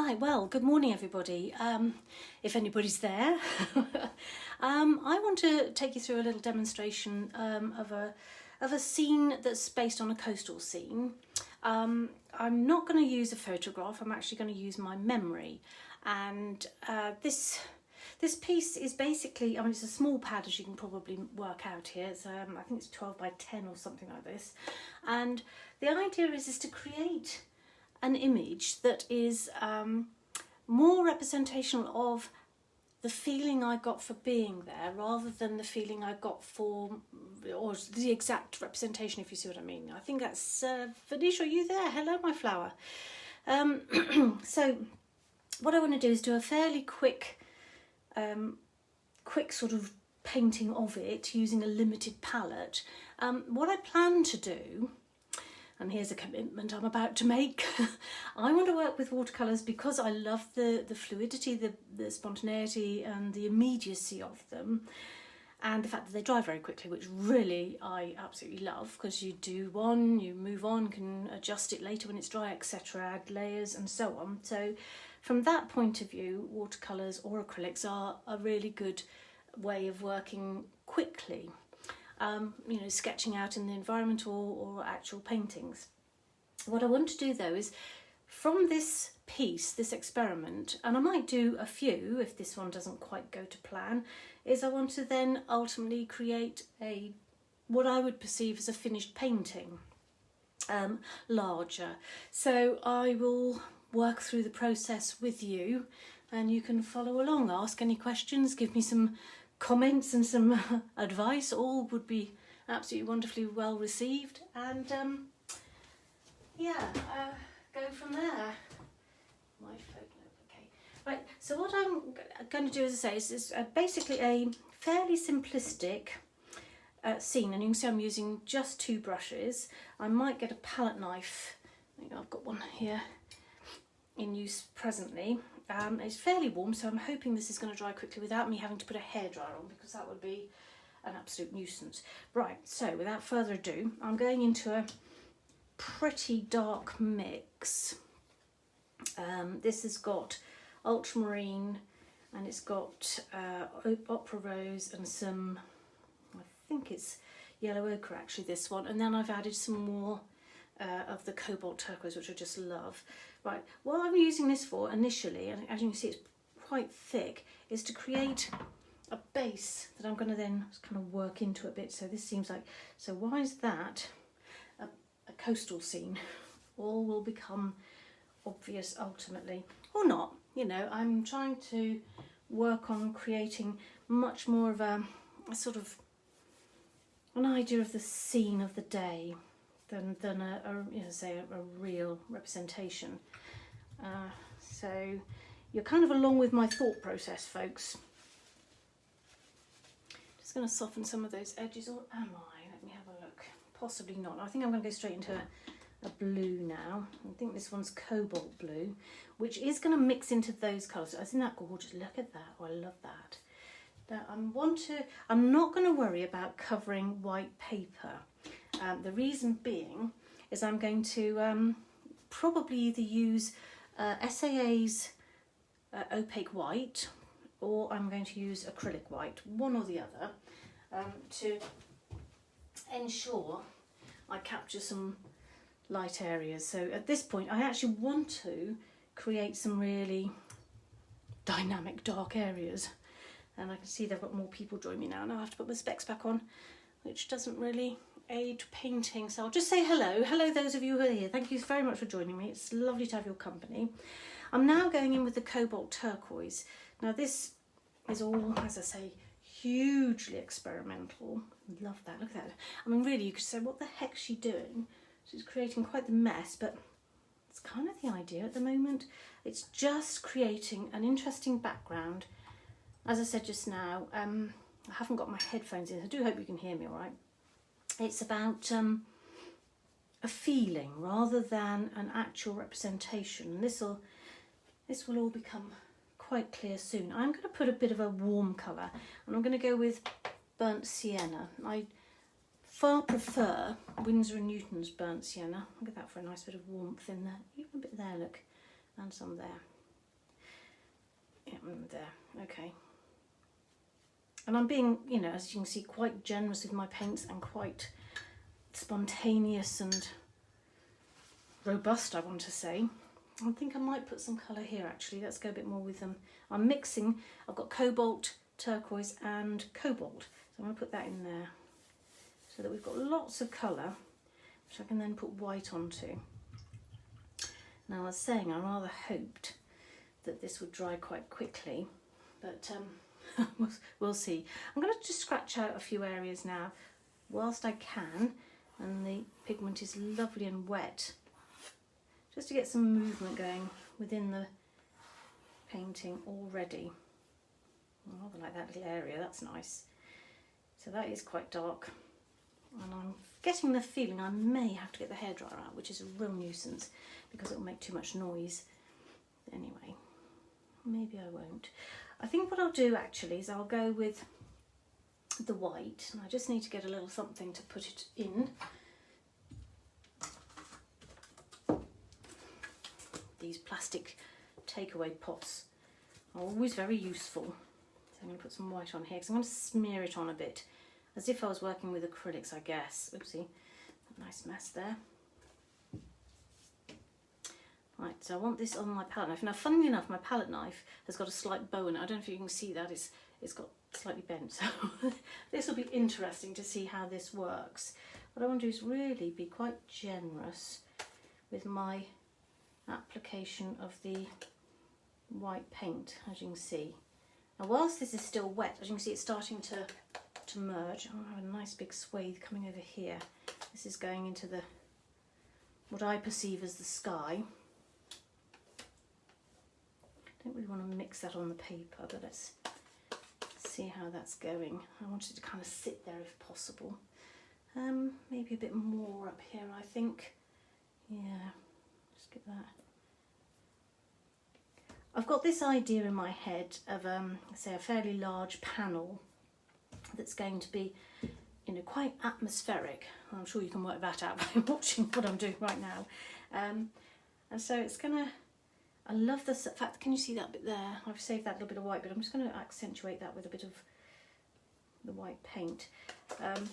Right, well, good morning everybody, if anybody's there. I want to take you through a little demonstration of a scene that's based on a coastal scene. I'm not going to use a photograph, I'm actually going to use my memory. And this piece is basically, I mean, it's a small pad, as you can probably work out here. It's, I think it's 12 by 10 or something like this. And the idea is to create an image that is more representational of the feeling I got for being there, rather than the feeling I got for, or the exact representation, if you see what I mean. I think that's Venetia, are you there? Hello, my flower. So what I want to do is do a fairly quick sort of painting of it using a limited palette. What I plan to do, and here's a commitment I'm about to make, I want to work with watercolours because I love the fluidity, the spontaneity and the immediacy of them, and the fact that they dry very quickly, which really I absolutely love, because you do one, you move on, can adjust it later when it's dry, etc., add layers and so on. So from that point of view, watercolours or acrylics are a really good way of working quickly. You know, sketching out in the environment or actual paintings. What I want to do though is, from this piece, this experiment, and I might do a few if this one doesn't quite go to plan, is I want to then ultimately create what I would perceive as a finished painting, larger. So I will work through the process with you and you can follow along, ask any questions, give me some comments and some advice. All would be absolutely wonderfully well received, and go from there. My phone, okay. Right, so what I'm going to do, as I say, is basically a fairly simplistic scene, and you can see I'm using just two brushes. I might get a palette knife. I think I've got one here in use presently. It's fairly warm, so I'm hoping this is going to dry quickly without me having to put a hairdryer on, because that would be an absolute nuisance. Right, so without further ado, I'm going into a pretty dark mix. This has got ultramarine, and it's got opera rose and some, I think it's yellow ochre actually, this one, and then I've added some more of the cobalt turquoise, which I just love. Right, what I'm using this for initially, and as you can see it's quite thick, is to create a base that I'm going to then kind of work into a bit. So this seems like, so why is that a coastal scene? All will become obvious ultimately, or not. You know, I'm trying to work on creating much more of a sort of an idea of the scene of the day than a real representation. So you're kind of along with my thought process, folks. Just going to soften some of those edges, or am I? Let me have a look. Possibly not. I think I'm going to go straight into a blue now. I think this one's cobalt blue, which is going to mix into those colours. Isn't that gorgeous? Look at that. Oh, I love that. Now, I'm not going to worry about covering white paper. The reason being is I'm going to probably either use SAA's opaque white, or I'm going to use acrylic white, one or the other, to ensure I capture some light areas. So at this point I actually want to create some really dynamic dark areas, and I can see they've got more people join me now. Now I have to put my specs back on, which doesn't really aid painting, so I'll just say hello those of you who are here. Thank you very much for joining me. It's lovely to have your company. I'm now going in with the cobalt turquoise. Now this is all, as I say, hugely experimental. Love that. Look at that. I mean, really, you could say, what the heck's she doing? She's creating quite the mess, but it's kind of the idea at the moment. It's just creating an interesting background. As I said just now, I haven't got my headphones in. I do hope you can hear me all right. It's about a feeling rather than an actual representation. This will all become quite clear soon. I'm going to put a bit of a warm colour, and I'm going to go with burnt sienna. I far prefer Winsor & Newton's burnt sienna. Look at that, for a nice bit of warmth in there. Even a bit there, look, and some there. Yeah, there, okay. And I'm being, you know, as you can see, quite generous with my paints and quite spontaneous and robust, I want to say. I think I might put some colour here actually. Let's go a bit more with them. I'm mixing, I've got cobalt, turquoise and cobalt. So I'm going to put that in there so that we've got lots of colour, which I can then put white onto. Now I was saying I rather hoped that this would dry quite quickly, but we'll see. I'm going to just scratch out a few areas now whilst I can, and the pigment is lovely and wet, just to get some movement going within the painting already. I rather like that little area, that's nice. So that is quite dark, and I'm getting the feeling I may have to get the hairdryer out, which is a real nuisance because it will make too much noise. Anyway, maybe I won't. I think what I'll do actually is I'll go with the white, and I just need to get a little something to put it in. These plastic takeaway pots are always very useful. So I'm going to put some white on here because I'm going to smear it on a bit, as if I was working with acrylics, I guess. Oopsie, nice mess there. Right, so I want this on my palette knife. Now, funnily enough, my palette knife has got a slight bow in it. I don't know if you can see that. It's got slightly bent. So this will be interesting to see how this works. What I want to do is really be quite generous with my application of the white paint, as you can see. Now, whilst this is still wet, as you can see, it's starting to merge. I have a nice big swathe coming over here. This is going into the what I perceive as the sky. Don't really want to mix that on the paper, but let's see how that's going. I want it to kind of sit there if possible. Maybe a bit more up here, I think. Yeah, just get that. I've got this idea in my head of, say, a fairly large panel that's going to be, you know, quite atmospheric. I'm sure you can work that out by watching what I'm doing right now. And so it's gonna, I love the fact, can you see that bit there? I've saved that little bit of white, but I'm just going to accentuate that with a bit of the white paint. And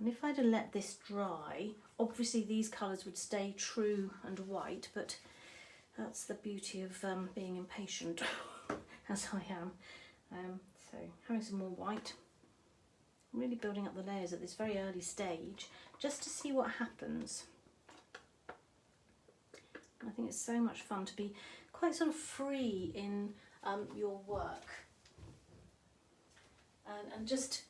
if I'd have let this dry, obviously these colours would stay true and white, but that's the beauty of being impatient, as I am. So having some more white, really building up the layers at this very early stage, just to see what happens. I think it's so much fun to be quite sort of free in your work, and just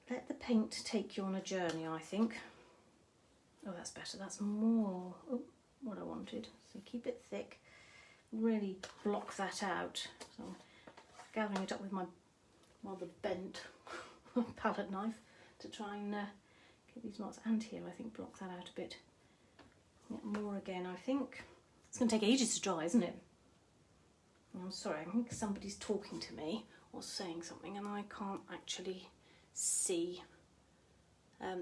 let the paint take you on a journey, I think. Oh, that's better, that's more what I wanted. So keep it thick, really block that out. So I'm gathering it up with my rather bent palette knife to try and get these marks, and here I think block that out a bit. Get more again, I think. It's going to take ages to dry, isn't it? I'm sorry, I think somebody's talking to me or saying something and I can't actually see.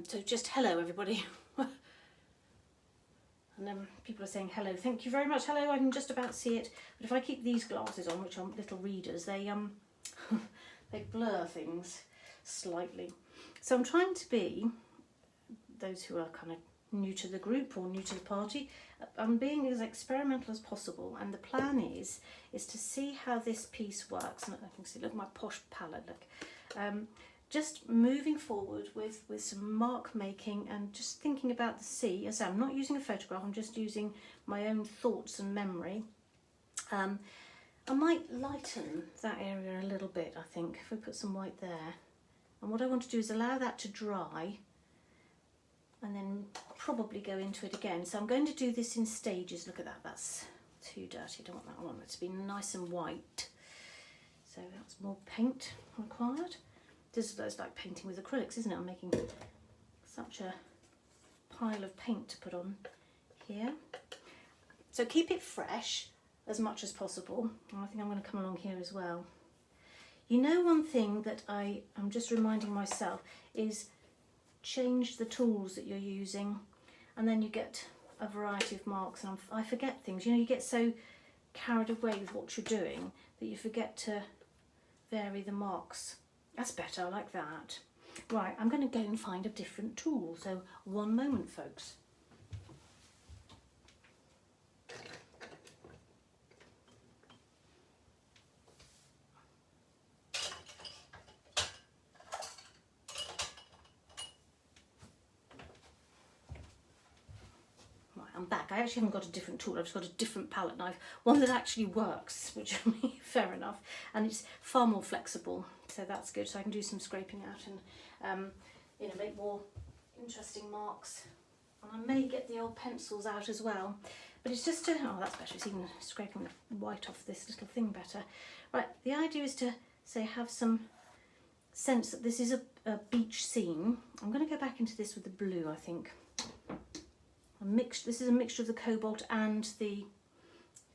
So just hello everybody. And people are saying hello, thank you very much, hello, I can just about see it. But if I keep these glasses on, which are little readers, they they blur things slightly. So I'm trying to be, those who are kind of new to the group or new to the party, I'm being as experimental as possible, and the plan is to see how this piece works. And I can see, look at my posh palette, look. Just moving forward with some mark making and just thinking about the sea. As I say, I'm not using a photograph, I'm just using my own thoughts and memory. I might lighten that area a little bit, I think, if we put some white there. And what I want to do is allow that to dry and then probably go into it again. So I'm going to do this in stages. Look at that, that's too dirty, I don't want that. I want it to be nice and white. So that's more paint required. This is like painting with acrylics, isn't it? I'm making such a pile of paint to put on here. So keep it fresh as much as possible. And I think I'm going to come along here as well. You know, one thing that I'm just reminding myself is change the tools that you're using, and then you get a variety of marks, and I forget things. You know, you get so carried away with what you're doing that you forget to vary the marks. That's better, I like that. Right, I'm going to go and find a different tool, so one moment, folks. I'm back. I actually haven't got a different tool, I've just got a different palette knife, one that actually works, which I mean, fair enough, and it's far more flexible, so that's good. So I can do some scraping out and you know, make more interesting marks, and I may get the old pencils out as well, but it's just to, oh, that's better, it's even scraping the white off this little thing better. Right, the idea is to say have some sense that this is a beach scene. I'm going to go back into this with the blue, I think. This is a mixture of the cobalt and the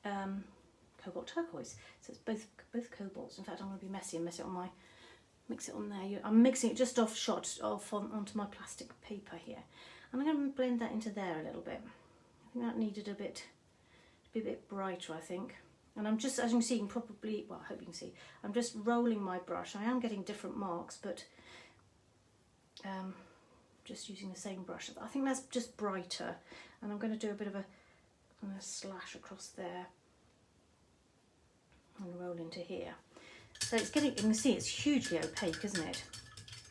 cobalt turquoise, so it's both cobalts. In fact, I'm going to be messy and mix it on there. I'm mixing it just onto my plastic paper here, and I'm going to blend that into there a little bit. I think that needed to be a bit brighter, I think. And I'm just, as you can see, well, I hope you can see, I'm just rolling my brush. I am getting different marks, but just using the same brush. I think that's just brighter, and I'm going to do a bit of a kind of slash across there and roll into here. So it's getting, you can see it's hugely opaque, isn't it?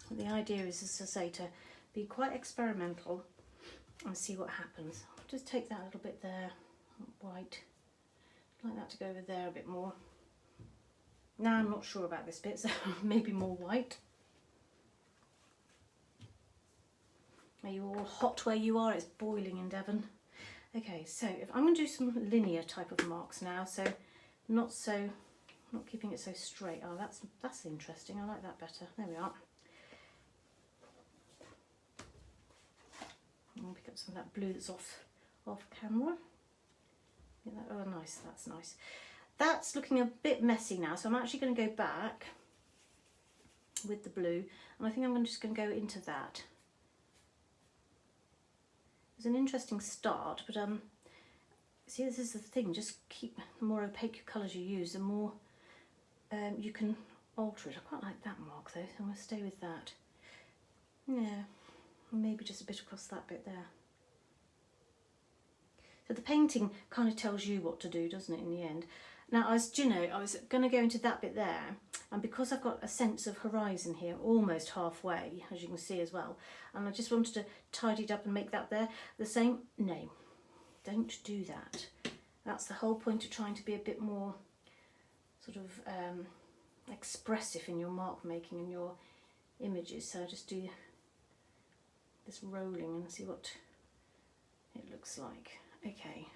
And the idea is, as I say, to be quite experimental and see what happens. I'll just take that a little bit there, white, I'd like that to go over there a bit more. Now I'm not sure about this bit, so maybe more white. Are you all hot where you are? It's boiling in Devon. Okay, so if I'm going to do some linear type of marks now, so not keeping it so straight. Oh, that's interesting. I like that better. There we are. I'll pick up some of that blue that's off camera. Oh, nice. That's nice. That's looking a bit messy now, so I'm actually going to go back with the blue, and I think I'm just going to go into that. It's an interesting start, but see, this is the thing, just keep, the more opaque colours you use, the more you can alter it. I quite like that mark though, so I'm going to stay with that. Yeah, maybe just a bit across that bit there. So the painting kind of tells you what to do, doesn't it, in the end? Now, I was going to go into that bit there, and because I've got a sense of horizon here, almost halfway, as you can see as well, and I just wanted to tidy it up and make that there the same. No, don't do that. That's the whole point of trying to be a bit more sort of expressive in your mark making and your images. So just do this rolling and see what it looks like. Okay,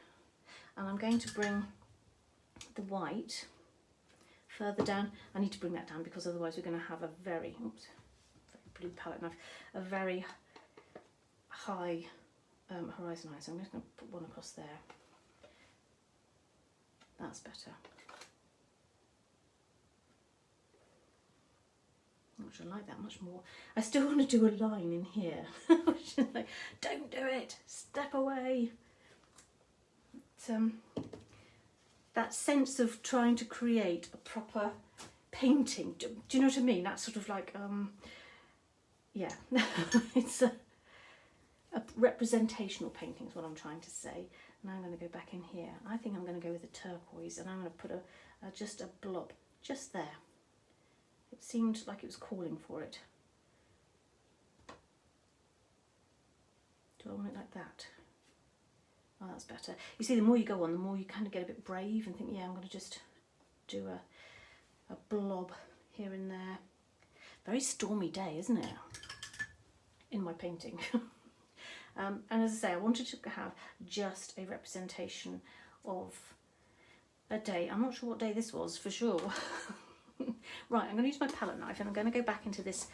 and I'm going to bring the white further down. I need to bring that down because otherwise we're going to have a very blue palette knife, a very high horizon line. So I'm just going to put one across there. That's better. I like that much more. I still want to do a line in here. Like, don't do it. Step away. That sense of trying to create a proper painting. Do you know what I mean? That's sort of like, yeah, it's a representational painting is what I'm trying to say. Now I'm going to go back in here. I think I'm going to go with the turquoise, and I'm going to put just a blob just there. It seemed like it was calling for it. Do I want it like that? Oh, that's better. You see, the more you go on, the more you kind of get a bit brave and think, yeah, I'm going to just do a blob here and there. Very stormy day, isn't it? In my painting. And as I say, I wanted to have just a representation of a day. I'm not sure what day this was, for sure. Right, I'm going to use my palette knife, and I'm going to go back into this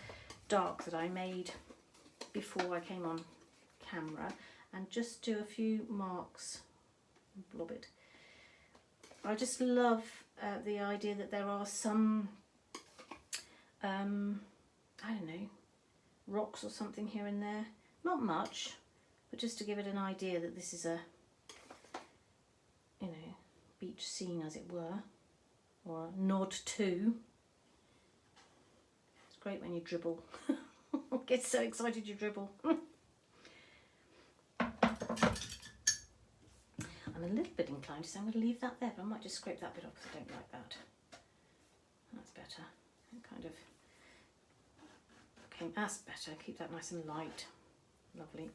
dark that I made before I came on camera, and just do a few marks and blob it. I just love the idea that there are some, I don't know, rocks or something here and there. Not much, but just to give it an idea that this is a, you know, beach scene, as it were, or a nod to. It's great when you dribble. Get so excited you dribble. I'm a little bit inclined to say I'm going to leave that there, but I might just scrape that bit off because I don't like that. That's better. It kind of came, that's better. Keep that nice and light. Lovely.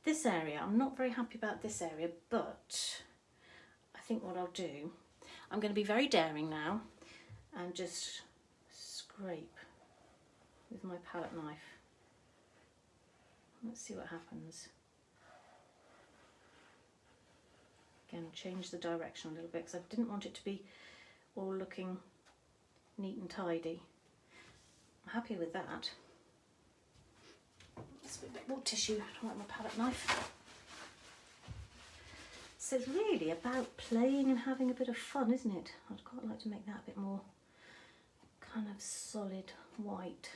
This area, I'm not very happy about this area, but I think what I'll do, I'm going to be very daring now and just scrape with my palette knife. Let's see what happens. Again, change the direction a little bit because I didn't want it to be all looking neat and tidy. I'm happy with that. Let's put a bit more tissue. I don't like my palette knife. So it's really about playing and having a bit of fun, isn't it? I'd quite like to make that a bit more kind of solid white.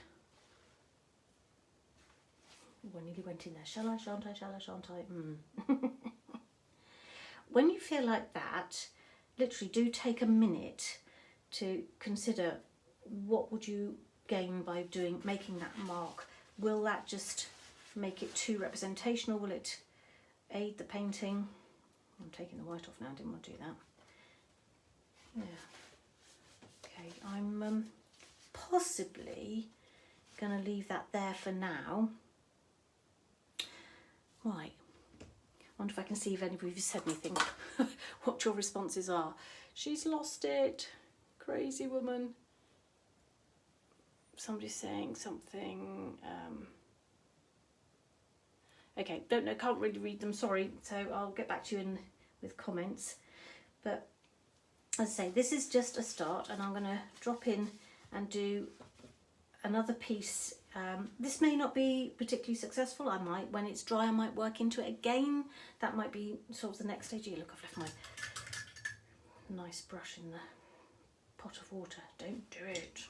Oh, I nearly went in there. Shall I, shan't I, shall I, shan't I? When you feel like that, literally do take a minute to consider what would you gain by making that mark. Will that just make it too representational? Will it aid the painting? I'm taking the white off now, I didn't want to do that. Yeah. Okay, I'm possibly going to leave that there for now. Right. I wonder if I can see if anybody has said anything, what your responses are. She's lost it. Crazy woman. Somebody's saying something. Okay, don't know, can't really read them, sorry. So I'll get back to you with comments. But as I say, this is just a start, and I'm going to drop in and do another piece. This may not be particularly successful. I might, when it's dry, I might work into it again. That might be sort of the next stage. Look, I've left my nice brush in the pot of water. Don't do it.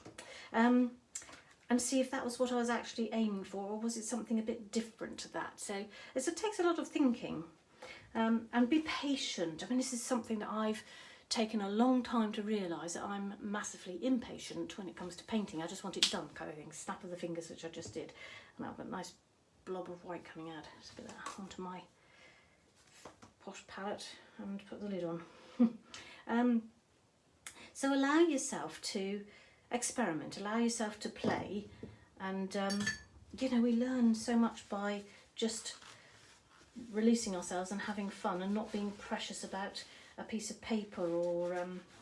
And see if that was what I was actually aiming for, or was it something a bit different to that. So it takes a lot of thinking, and be patient. I mean, this is something that I've taken a long time to realise, that I'm massively impatient when it comes to painting. I just want it done, kind of thing. Snap of the fingers, which I just did, and I've got a nice blob of white coming out. Just put that onto my posh palette and put the lid on. So allow yourself to experiment, allow yourself to play, and you know, we learn so much by just releasing ourselves and having fun and not being precious about a piece of paper or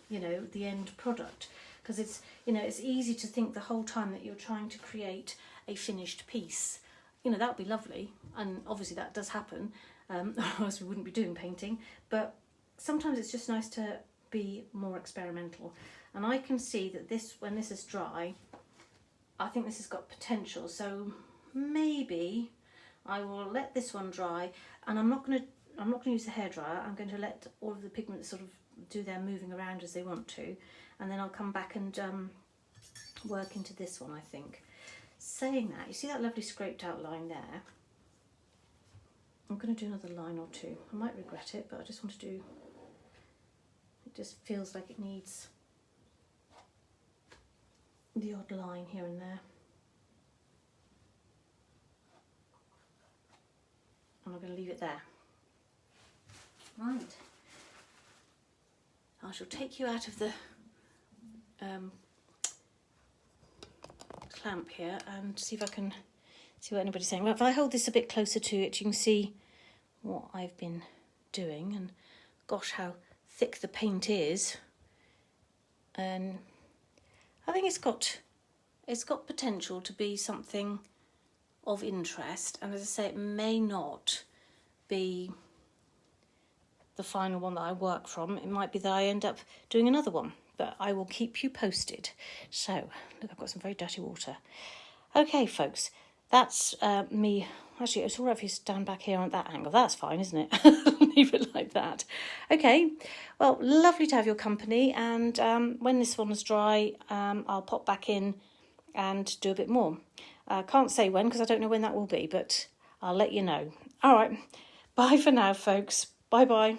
you know, the end product, because it's, you know, it's easy to think the whole time that you're trying to create a finished piece. You know, that would be lovely, and obviously that does happen, otherwise we wouldn't be doing painting, but sometimes it's just nice to be more experimental. And I can see that this, when this is dry, I think this has got potential. So maybe I will let this one dry, and I'm not going to use the hairdryer. I'm going to let all of the pigments sort of do their moving around as they want to, and then I'll come back and work into this one, I think. Saying that, you see that lovely scraped out line there? I'm going to do another line or two. I might regret it, but I just want to do, it just feels like it needs the odd line here and there. And I'm going to leave it there. Right. I shall take you out of the clamp here and see if I can see what anybody's saying. Well, if I hold this a bit closer to it, you can see what I've been doing, and gosh, how thick the paint is. And I think it's got potential to be something of interest, and as I say, it may not be the final one that I work from. It might be that I end up doing another one, but I will keep you posted. So, look, I've got some very dirty water. Okay, folks, that's me. Actually, it's all right if you stand back here at that angle. That's fine, isn't it? Leave it like that. Okay, well, lovely to have your company, and when this one's dry, I'll pop back in and do a bit more. Can't say when, because I don't know when that will be, but I'll let you know. All right, bye for now, folks. Bye-bye.